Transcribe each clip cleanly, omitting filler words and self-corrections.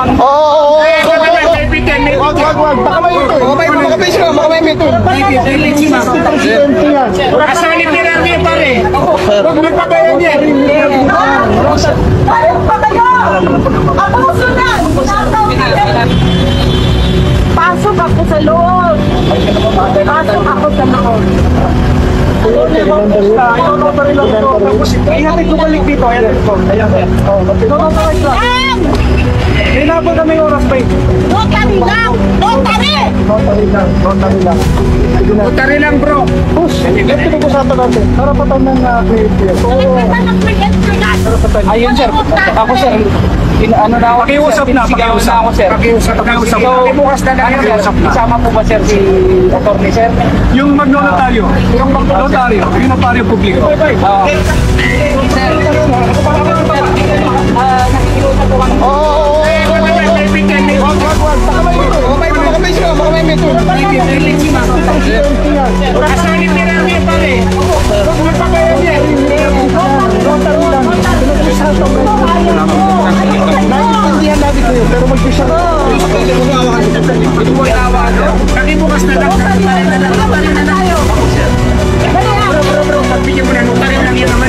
Oo. Wag. Baka may ito. Baka may ito. Asali pinami pare. Huwag magpabayan yan. Ayaw pa kayo! Ako sunan! Pasok ako sa loob! Pasok ako sa loob! Ihatid ko balik dito. Ayan ko. Hinabol kami oras pa ito. Notary lang! Notary! Notary lang bro. Boss, ito pinag-usapan natin. Karapatan ng player. Ayun sir, ako sir, ano na ako, Pakiusap na ako sir. Pakiusap. Bukas na nakikiusap na. Isama po ba sir si attorney sir? Yung magnotaryo. Yung notaryo publiko. Sir, nakikiusap po kami. Oo. Baka may ito. Asali pinami pare. Huwag magpabayan yan. Naiintindihan natin kayo, pero mag-isa. Nakibukas na lang. Bigyan mo na notary lang yan naman.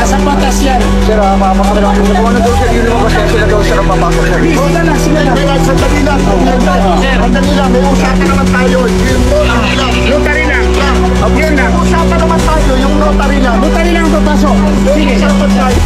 Nasa batas yan. Sir, mamakapit ako. Kung ano daw siya, yun naman kasi sila daw siya napapasok siya. Sandali lang. May usapan naman tayo. Notary lang. Yun lang. Usapan naman tayo, yung notary lang. Notary lang papasok. Sige. Usapan tayo.